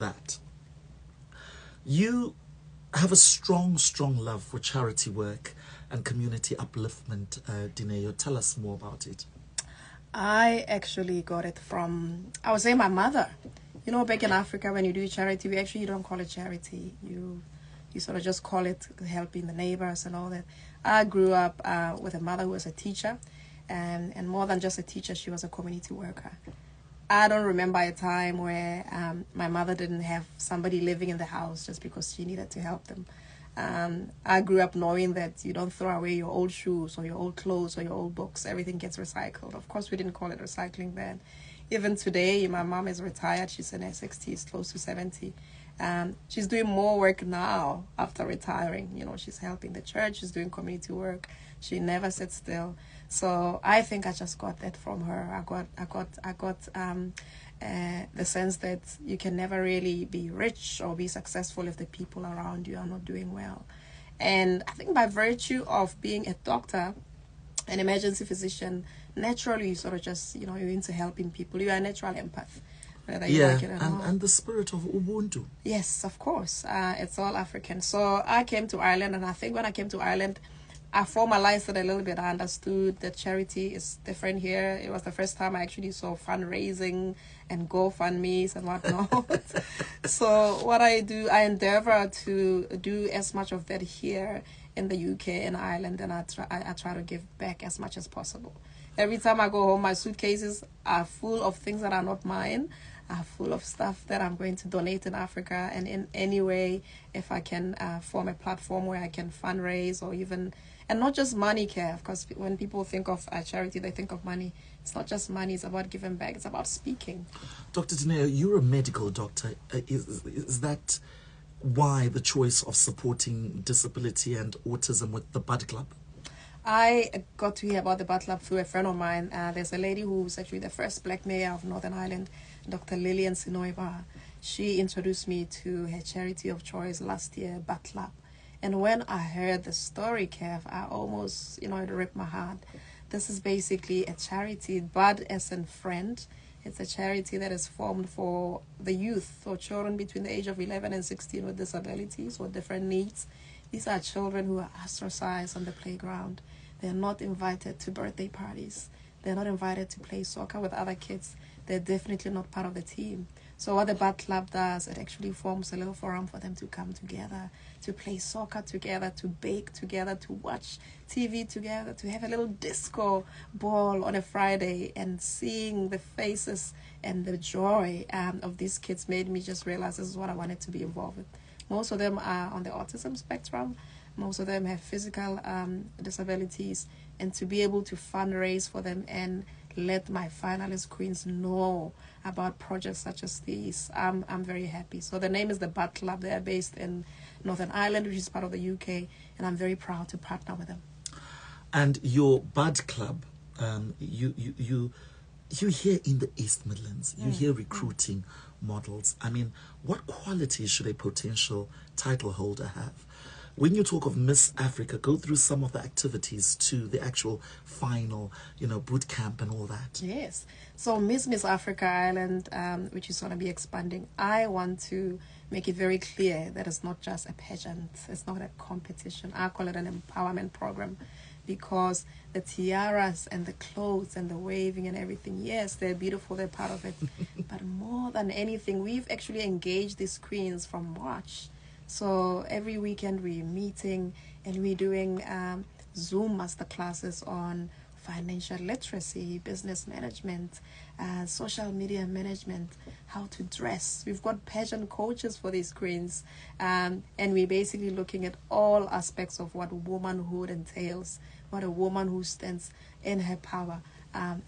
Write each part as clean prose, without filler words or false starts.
that. You have a strong, strong love for charity work and community upliftment, Dineo. Tell us more about it. I actually got it from, I would say, my mother. You know, back in Africa, when you do charity, we actually don't call it charity. You sort of just call it helping the neighbors and all that. I grew up with a mother who was a teacher, and more than just a teacher, she was a community worker. I don't remember a time where my mother didn't have somebody living in the house just because she needed to help them. I grew up knowing that you don't throw away your old shoes or your old clothes or your old books. Everything gets recycled. Of course, we didn't call it recycling then. Even today, my mom is retired. She's in her 60s, close to 70. She's doing more work now after retiring. You know, she's helping the church. She's doing community work. She never sits still. So I think I just got that from her. I got the sense that you can never really be rich or be successful if the people around you are not doing well. And I think by virtue of being a doctor, an emergency physician, naturally you sort of just, you're into helping people. You are a natural empath. Yeah, and the spirit of Ubuntu. Yes, of course. It's all African. So I came to Ireland, and I think when I came to Ireland, I formalized it a little bit. I understood that charity is different here. It was the first time I actually saw fundraising and GoFundMes and whatnot. So what I do, I endeavor to do as much of that here in the UK and Ireland, and I try to give back as much as possible. Every time I go home, my suitcases are full of things that are not mine, are full of stuff that I'm going to donate in Africa. And in any way, if I can form a platform where I can fundraise or even, and not just money care, because when people think of charity, they think of money. It's not just money, it's about giving back, it's about speaking. Dr. Dineo, you're a medical doctor. Is that why the choice of supporting disability and autism with the Bud Club? I got to hear about the Bud Club through a friend of mine. There's a lady who's actually the first black mayor of Northern Ireland, Dr. Lillian Sinoiba. She introduced me to her charity of choice last year, Bud Club. And when I heard the story, Kev, I almost, it ripped my heart. This is basically a charity, Bud as in friend. It's a charity that is formed for the youth or children between the age of 11 and 16 with disabilities or different needs. These are children who are ostracized on the playground. They're not invited to birthday parties. They're not invited to play soccer with other kids. They're definitely not part of the team. So what the Bud Club does, it actually forms a little forum for them to come together, to play soccer together, to bake together, to watch TV together, to have a little disco ball on a Friday. And seeing the faces and the joy of these kids made me just realize this is what I wanted to be involved with. Most of them are on the autism spectrum. Most of them have physical disabilities. And to be able to fundraise for them and let my finalist queens know about projects such as these, I'm very happy. So the name is the Bud Club. They are based in Northern Ireland, which is part of the UK. And I'm very proud to partner with them. And your Bud Club, you're here in the East Midlands. You're here recruiting models. I mean, what qualities should a potential title holder have? When you talk of Miss Africa, go through some of the activities to the actual final, boot camp and all that. Yes. So Miss Africa Ireland, which is going to be expanding, I want to make it very clear that it's not just a pageant. It's not a competition. I call it an empowerment program. Because the tiaras and the clothes and the waving and everything, yes, they're beautiful, they're part of it. But more than anything, we've actually engaged these queens from March. So every weekend we're meeting and we're doing Zoom masterclasses on financial literacy, business management, social media management, how to dress. We've got pageant coaches for these queens. And we're basically looking at all aspects of what womanhood entails, what a woman who stands in her power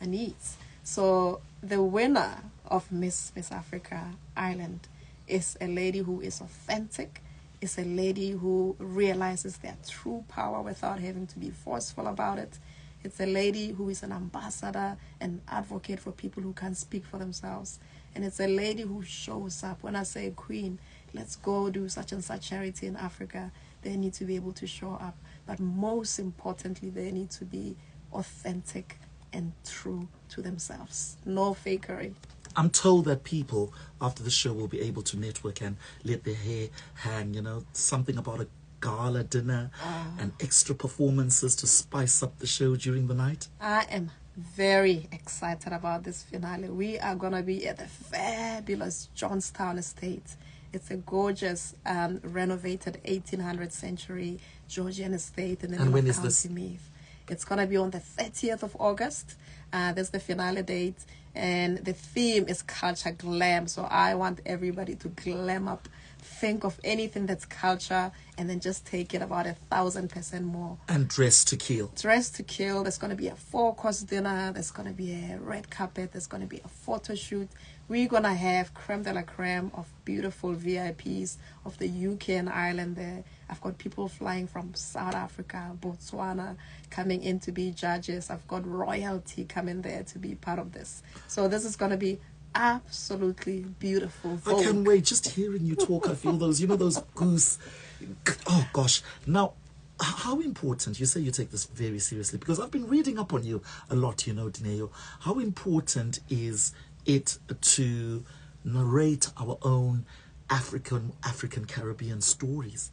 needs. So the winner of Miss Africa Ireland is a lady who is authentic, is a lady who realizes their true power without having to be forceful about it. It's a lady who is an ambassador and advocate for people who can't speak for themselves. And it's a lady who shows up. When I say queen, let's go do such and such charity in Africa, they need to be able to show up. But most importantly, they need to be authentic and true to themselves. No fakery. I'm told that people after the show will be able to network and let their hair hang, something about a gala dinner and extra performances to spice up the show during the night. I am very excited about this finale. We are going to be at the fabulous Johnstown Estate. It's a gorgeous, renovated 1800th century Georgian estate in the middle of County Meath. It's going to be on the 30th of August. That's the finale date. And the theme is culture glam. So I want everybody to glam up. Think of anything that's culture and then just take it about 1,000% more. And dress to kill. Dress to kill. There's going to be a 4-course dinner. There's going to be a red carpet. There's going to be a photo shoot. We're going to have creme de la creme of beautiful VIPs of the UK and Ireland there. I've got people flying from South Africa, Botswana, coming in to be judges. I've got royalty coming there to be part of this. So this is going to be absolutely beautiful. I can't wait. Just hearing you talk, I feel those goose. Oh, gosh. Now, how important, you say you take this very seriously, because I've been reading up on you a lot, Dineo. How important is it to narrate our own African Caribbean stories?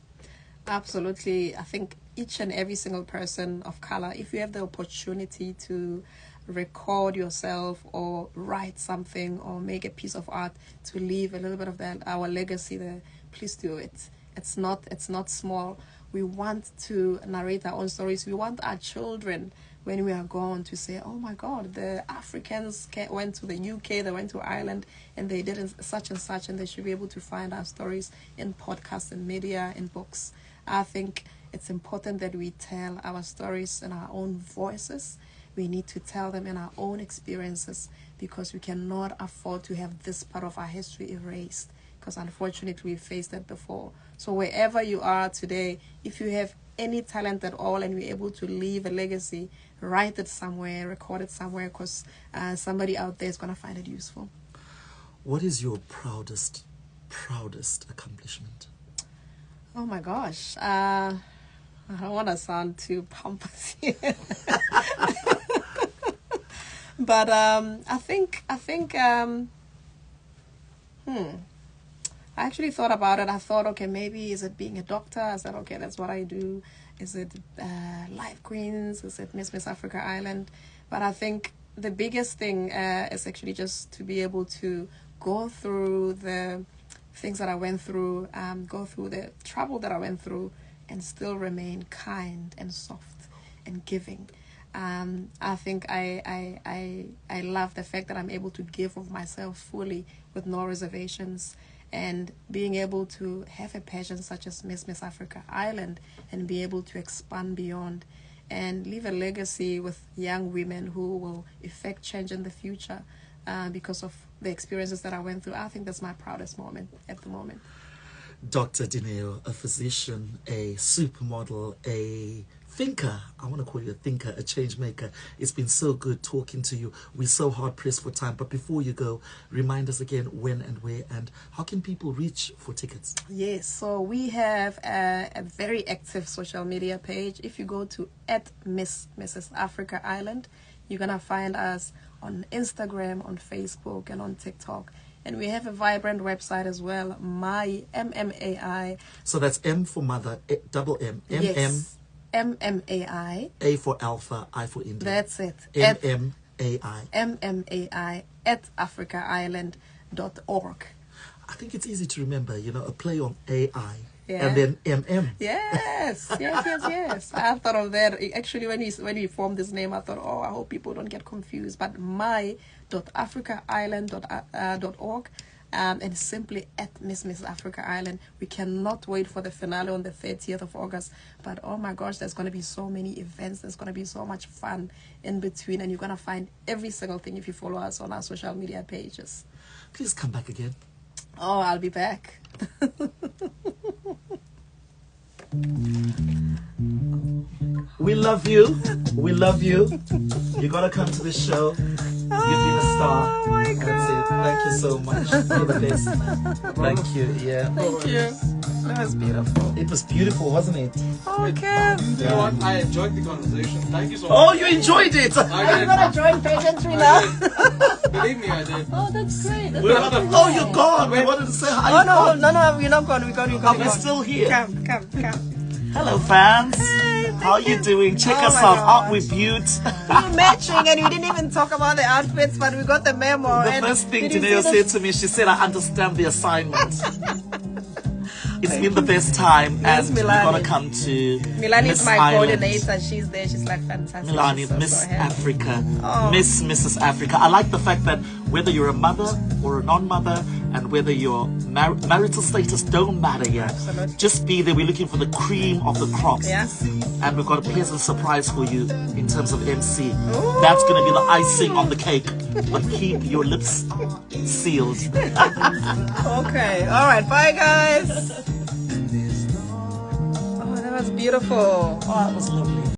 Absolutely. I think each and every single person of color, if you have the opportunity to record yourself or write something or make a piece of art to leave a little bit of our legacy there, please do it. It's not small. We want to narrate our own stories. We want our children, when we are gone, to say, oh my God, the Africans went to the UK, they went to Ireland, and they did such and such, and they should be able to find our stories in podcasts and media and books. I think it's important that we tell our stories in our own voices. We need to tell them in our own experiences, because we cannot afford to have this part of our history erased, because unfortunately we faced that before. So wherever you are today, if you have any talent at all and you're able to leave a legacy, write it somewhere, record it somewhere, because somebody out there is going to find it useful. What is your proudest accomplishment? Oh my gosh. I don't want to sound too pompous here. But I think I actually thought about it. I thought, okay, maybe is it being a doctor? I said, okay, that's what I do. Is it Life Queens? Is it Miss Africa Island? But I think the biggest thing is actually just to be able to go through the things that I went through, go through the trouble that I went through, and still remain kind and soft and giving. I think I love the fact that I'm able to give of myself fully with no reservations, and being able to have a passion such as Miss Africa Island and be able to expand beyond and leave a legacy with young women who will effect change in the future because of the experiences that I went through. I think that's my proudest moment at the moment. Dr. Dineo, a physician, a supermodel, a thinker. I want to call you a thinker, a change maker. It's been so good talking to you. We're so hard pressed for time. But before you go, remind us again when and where and how can people reach for tickets? Yes, so we have a very active social media page. If you go to @Mrs. Africa Island, you're going to find us on Instagram, on Facebook, and on TikTok. And we have a vibrant website as well, MMAI. So that's M for mother, double M, Yes. MMAI. A for Alpha, I for India. That's it. MMAI. MMAI @africaisland.org. I think it's easy to remember, a play on AI. Yeah. And then MM. Yes. I thought of that. Actually, when we formed this name, I thought, I hope people don't get confused. But my.africaisland.org. And simply @Miss Africa Island. We cannot wait for the finale on the 30th of August. But oh my gosh, there's going to be so many events. There's going to be so much fun in between. And you're going to find every single thing if you follow us on our social media pages. Please come back again. Oh, I'll be back. We love you. We love you. You gotta come to the show. You've been a star. Oh my God. That's it. Thank you so much. You're the best, man. Thank you. Yeah. Thank you. That was beautiful. It was beautiful, wasn't it? Okay. You know what? I enjoyed the conversation. Thank you so much. Oh, you enjoyed it! Are you gonna join pageantry now? Believe me, I did. Oh, that's great. That's Oh, you're gone! We wanted to say hi. Oh no, we're not going. We're still here. Come. Hello, fans. How are you doing? Check Oh us my out. God. Aren't we beaut? We're matching, and we didn't even talk about the outfits, but we got the memo. The and first thing did you Dineo see said to me, she said, I understand the assignment. It's been the best time, and we're Milani. gonna come to Milani Miss is my Island. coordinator. She's there. She's like fantastic. Milani, She's so, Miss so happy. Africa, Oh. Mrs. Africa. I like the fact that whether you're a mother or a non-mother, and whether your marital status don't matter here, Absolutely. just be there. We're looking for the cream of the crops, Yeah. and we've got a pleasant surprise for you in terms of MC. That's going to be the icing on the cake, but keep your lips sealed. Okay. All right. Bye, guys. Oh, that was beautiful. Oh, that was lovely.